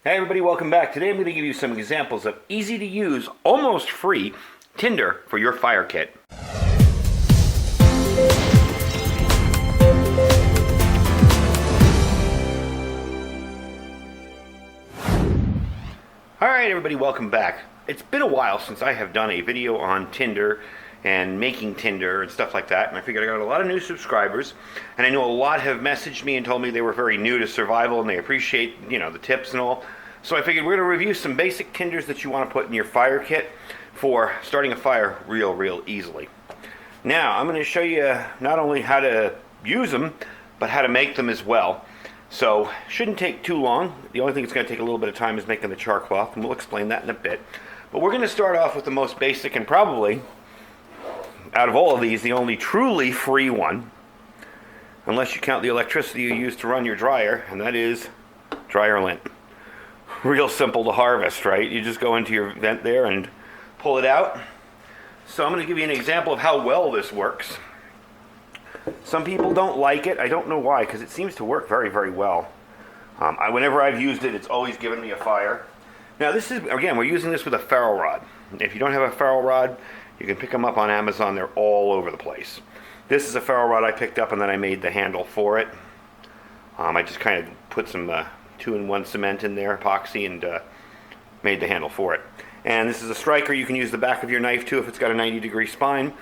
Hey everybody, welcome back. Today I'm going to give you some examples of easy to use, almost free tinder for your fire kit. Alright everybody, welcome back. It's been a while since I have done a video on Tinder and making Tinder and stuff like that, and I figured I got a lot of new subscribers, and I know a lot have messaged me and told me they were very new to survival and they appreciate, the tips and all. So I figured we're going to review some basic Tinders that you want to put in your fire kit for starting a fire real easily. Now, I'm going to show you not only how to use them, but how to make them as well. So, shouldn't take too long. The only thing that's going to take a little bit of time is making the char cloth, and we'll explain that in a bit. But we're going to start off with the most basic and probably, out of all of these, the only truly free one, unless you count the electricity you use to run your dryer, and that is dryer lint. Real simple to harvest, right? You just go into your vent there and pull it out. So I'm going to give you an example of how well this works. Some people don't like it. I don't know why, because it seems to work very well. Whenever I've used it, it's always given me a fire. Now this is, again, we're using this with a ferro rod. If you don't have a ferro rod, you can pick them up on Amazon. They're all over the place. This is a ferro rod I picked up and then I made the handle for it. I just kind of put some 2-in-1 cement in there, epoxy, and made the handle for it. And this is a striker. You can use the back of your knife too if it's got a 90-degree spine.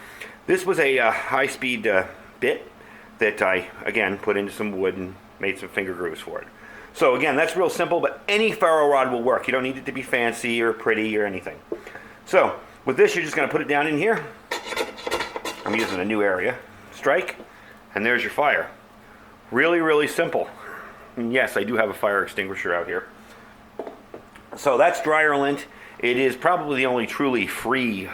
This was a high-speed bit that I, again, put into some wood and made some finger grooves for it. So again, that's real simple, but any ferro rod will work. You don't need it to be fancy or pretty or anything. So with this, you're just going to put it down in here. I'm using a new area. Strike, and there's your fire. Really simple. And yes, I do have a fire extinguisher out here. So that's dryer lint. It is probably the only truly free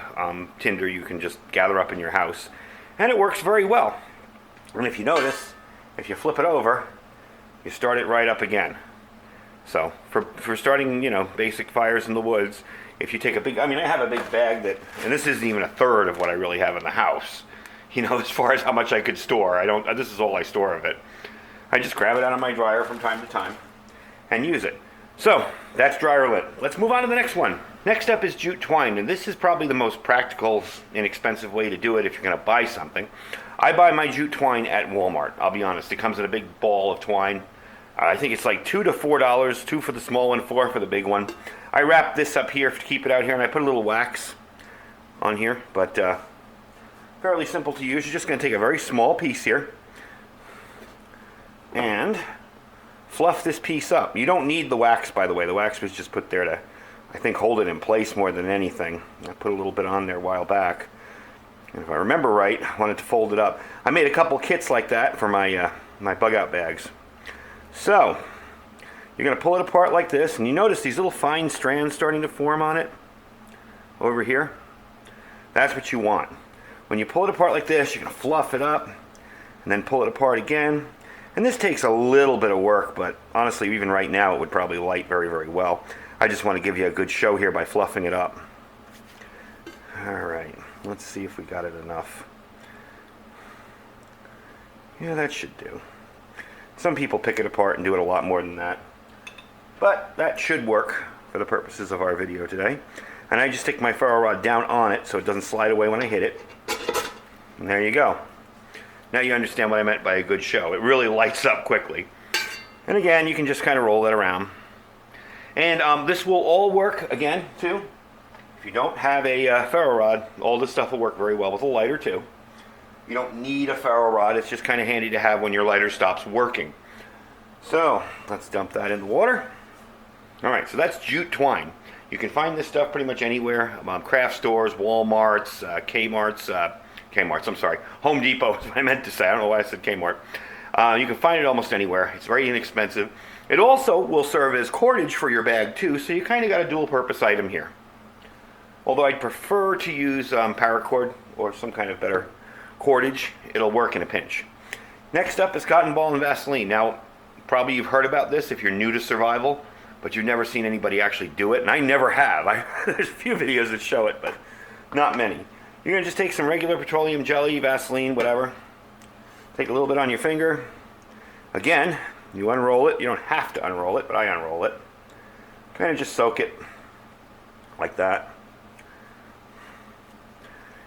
tinder you can just gather up in your house. And it works very well. And if you notice, if you flip it over, you start it right up again. So for starting, basic fires in the woods, if you take a big, I have a big bag that, and this isn't even a third of what I really have in the house. As far as how much I could store. This is all I store of it. I just grab it out of my dryer from time to time and use it. So, that's dryer lint. Let's move on to the next one. Next up is jute twine, and this is probably the most practical, inexpensive way to do it if you're going to buy something. I buy my jute twine at Walmart, I'll be honest. It comes in a big ball of twine. I think it's like $2 to $4, $2 for the small one, $4 for the big one. I wrap this up here to keep it out here, and I put a little wax on here, but fairly simple to use. You're just going to take a very small piece here and fluff this piece up. You don't need the wax, by the way. The wax was just put there to, I think, hold it in place more than anything. I put a little bit on there a while back. And if I remember right, I wanted to fold it up. I made a couple kits like that for my my bug out bags. So, you're going to pull it apart like this, and you notice these little fine strands starting to form on it over here. That's what you want. When you pull it apart like this, you're going to fluff it up and then pull it apart again. And this takes a little bit of work, but honestly, even right now, it would probably light very well. I just want to give you a good show here by fluffing it up. Alright, let's see if we got it enough. Yeah, that should do. Some people pick it apart and do it a lot more than that. But that should work for the purposes of our video today. And I just stick my ferro rod down on it so it doesn't slide away when I hit it. And there you go. Now you understand what I meant by a good show. It really lights up quickly. And again, you can just kind of roll that around. And this will all work, again, too. If you don't have a ferro rod, all this stuff will work very well with a lighter, too. You don't need a ferro rod. It's just kind of handy to have when your lighter stops working. So, let's dump that in the water. Alright, so that's jute twine. You can find this stuff pretty much anywhere. Craft stores, Walmarts, Home Depot is what I meant to say. I don't know why I said Kmart. You can find it almost anywhere. It's very inexpensive. It also will serve as cordage for your bag too, so you kind of got a dual purpose item here. Although I'd prefer to use paracord or some kind of better cordage. It'll work in a pinch. Next up is cotton ball and Vaseline. Now, probably you've heard about this if you're new to survival, but you've never seen anybody actually do it, and I never have. There's a few videos that show it, but not many. You're going to just take some regular petroleum jelly, Vaseline, whatever. Take a little bit on your finger. Again, you unroll it. You don't have to unroll it, but I unroll it. Kind of just soak it like that.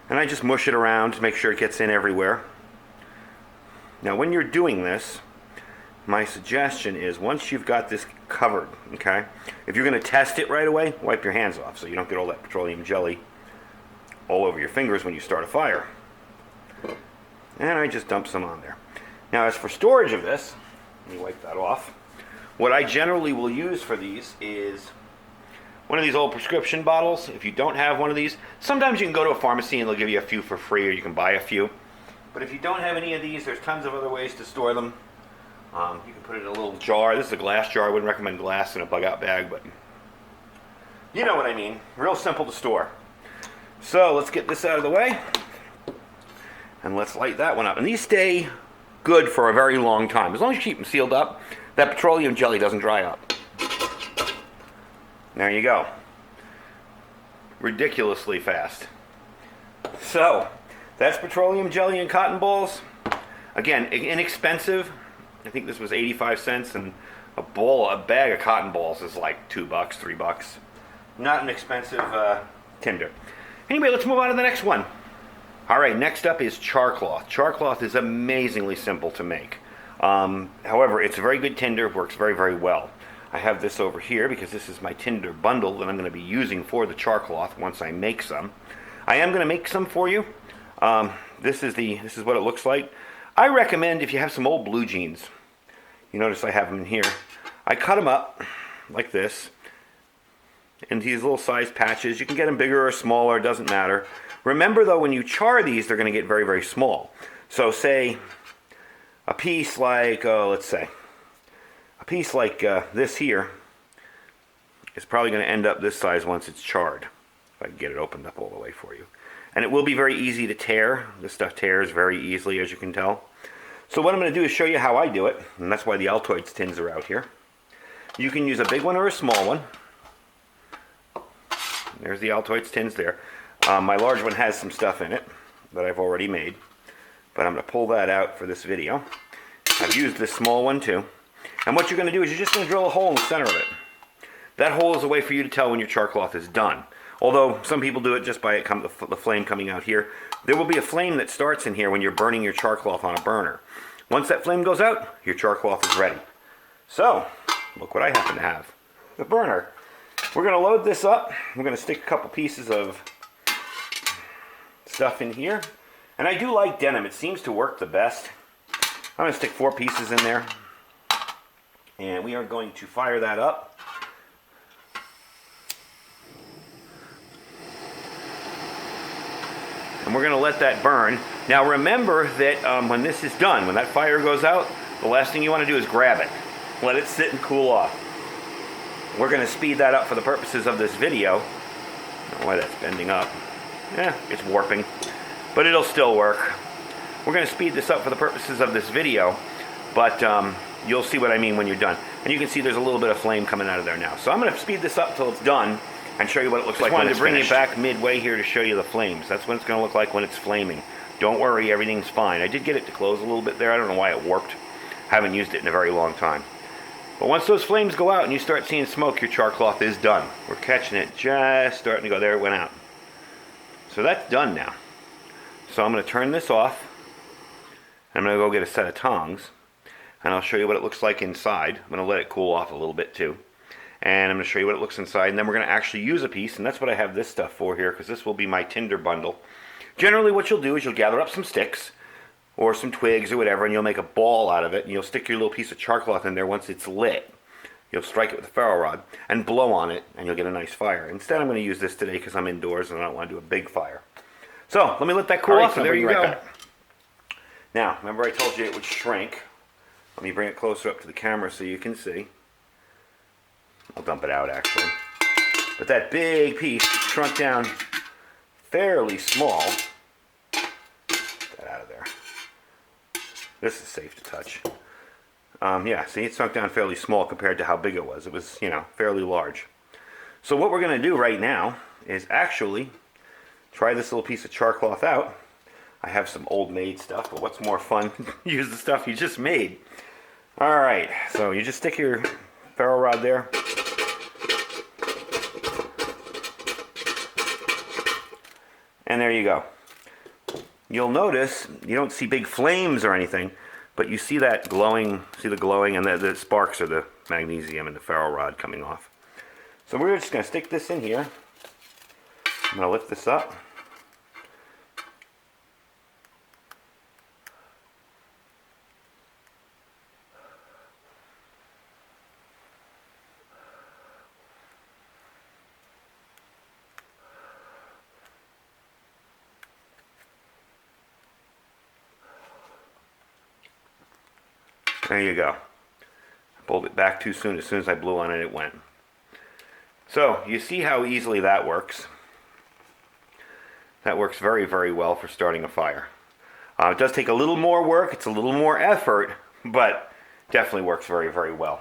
And I just mush it around to make sure it gets in everywhere. Now when you're doing this, my suggestion is once you've got this covered, okay, if you're going to test it right away, wipe your hands off so you don't get all that petroleum jelly all over your fingers when you start a fire. And I just dump some on there. Now as for storage of this, let me wipe that off. What I generally will use for these is one of these old prescription bottles. If you don't have one of these, sometimes you can go to a pharmacy and they'll give you a few for free, or you can buy a few. But if you don't have any of these, there's tons of other ways to store them. You can put it in a little jar. This is a glass jar. I wouldn't recommend glass in a bug-out bag, but you know what I mean. Real simple to store. So let's get this out of the way, and let's light that one up. And these stay good for a very long time. As long as you keep them sealed up, that petroleum jelly doesn't dry up. There you go. Ridiculously fast. So that's petroleum jelly and cotton balls. Again, inexpensive. I think this was 85 cents, and a bag of cotton balls is like $2, $3. Not an expensive tinder. Anyway, let's move on to the next one. All right, next up is Char Cloth. Char Cloth is amazingly simple to make. However, it's a very good tinder, works very, very well. I have this over here because this is my tinder bundle that I'm going to be using for the Char Cloth once I make some. I am going to make some for you. This is what it looks like. I recommend if you have some old blue jeans, you notice I have them in here, I cut them up like this into these little size patches. You can get them bigger or smaller, it doesn't matter. Remember though, when you char these, they're going to get very, very small. So say a piece like, let's say, a piece like this here is probably going to end up this size once it's charred. If I can get it opened up all the way for you. And it will be very easy to tear. This stuff tears very easily, as you can tell. So what I'm going to do is show you how I do it, and that's why the Altoids tins are out here. You can use a big one or a small one. There's the Altoids tins there. My large one has some stuff in it that I've already made, but I'm going to pull that out for this video. I've used this small one too. And what you're going to do is you're just going to drill a hole in the center of it. That hole is a way for you to tell when your char cloth is done. Although some people do it just by the flame coming out here. There will be a flame that starts in here when you're burning your char cloth on a burner. Once that flame goes out, your char cloth is ready. So, look what I happen to have. The burner. We're going to load this up. We're going to stick a couple pieces of stuff in here. And I do like denim. It seems to work the best. I'm going to stick 4 pieces in there. And we are going to fire that up. And we're going to let that burn. Now remember that when this is done, when that fire goes out, the last thing you want to do is grab it. Let it sit and cool off. We're going to speed that up for the purposes of this video. I don't know why that's bending up. It's warping. But it'll still work. We're going to speed this up for the purposes of this video. But you'll see what I mean when you're done. And you can see there's a little bit of flame coming out of there now. So I'm going to speed this up until it's done and show you what it looks like when it's finished. I wanted to bring it back midway here to show you the flames. That's what it's going to look like when it's flaming. Don't worry, everything's fine. I did get it to close a little bit there. I don't know why it warped. Haven't used it in a very long time. But once those flames go out and you start seeing smoke, your char cloth is done. We're catching it just starting to go. There it went out. So that's done now. So I'm going to turn this off. I'm going to go get a set of tongs. And I'll show you what it looks like inside. I'm going to let it cool off a little bit too. And I'm going to show you what it looks inside. And then we're going to actually use a piece. And that's what I have this stuff for here, because this will be my tinder bundle. Generally what you'll do is you'll gather up some sticks or some twigs or whatever, and you'll make a ball out of it. And you'll stick your little piece of char cloth in there once it's lit. You'll strike it with a ferro rod and blow on it, and you'll get a nice fire. Instead, I'm going to use this today because I'm indoors and I don't want to do a big fire. So let me let that cool off, and there you go. Now, remember I told you it would shrink. Let me bring it closer up to the camera so you can see. I'll dump it out actually. But that big piece shrunk down fairly small. Get that out of there. This is safe to touch. Yeah, see, it sunk down fairly small compared to how big it was. It was, fairly large. So what we're going to do right now is actually try this little piece of char cloth out. I have some old made stuff, but what's more fun? Use the stuff you just made. Alright, so you just stick your ferro rod there. And there you go. You'll notice you don't see big flames or anything, but you see that glowing, see the glowing, and the sparks are the magnesium and the ferro rod coming off. So we're just going to stick this in here. I'm going to lift this up. There you go. I pulled it back too soon. As soon as I blew on it, it went. So you see how easily that works. That works very, very well for starting a fire. It does take a little more work. It's a little more effort, but definitely works very, very well.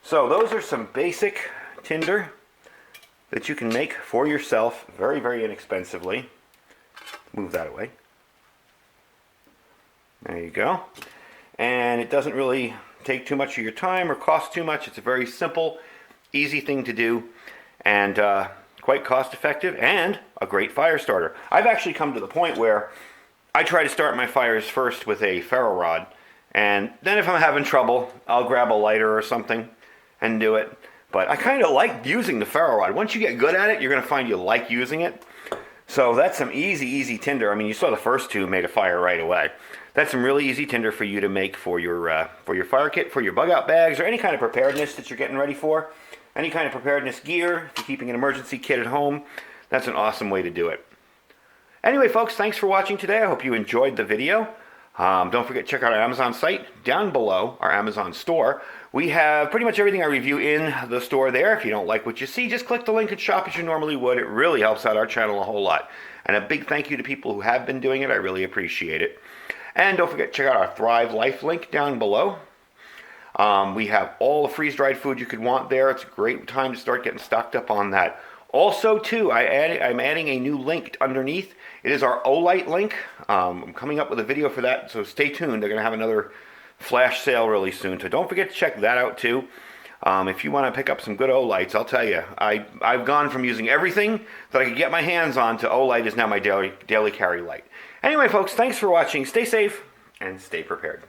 So those are some basic tinder that you can make for yourself very, very inexpensively. Move that away. There you go. And it doesn't really take too much of your time or cost too much. It's a very simple, easy thing to do, and quite cost effective, and a great fire starter. I've actually come to the point where I try to start my fires first with a ferro rod, and then if I'm having trouble, I'll grab a lighter or something and do it. But I kind of like using the ferro rod. Once you get good at it, you're going to find you like using it. So that's some easy, easy tinder. I mean, you saw the first two made a fire right away. That's some really easy tinder for you to make for your fire kit, for your bug out bags, or any kind of preparedness that you're getting ready for. Any kind of preparedness gear, if you're keeping an emergency kit at home, that's an awesome way to do it. Anyway, folks, thanks for watching today. I hope you enjoyed the video. Don't forget to check out our Amazon site down below, our Amazon store. We have pretty much everything I review in the store there. If you don't like what you see, just click the link and shop as you normally would. It really helps out our channel a whole lot. And a big thank you to people who have been doing it. I really appreciate it. And don't forget to check out our Thrive Life link down below. We have all the freeze-dried food you could want there. It's a great time to start getting stocked up on that. Also, too, I'm adding a new link underneath. It is our Olight link. I'm coming up with a video for that, so stay tuned. They're going to have another flash sale really soon, so don't forget to check that out, too. If you want to pick up some good Olights, I'll tell you, I've gone from using everything that I could get my hands on to Olight is now my daily carry light. Anyway, folks, thanks for watching. Stay safe and stay prepared.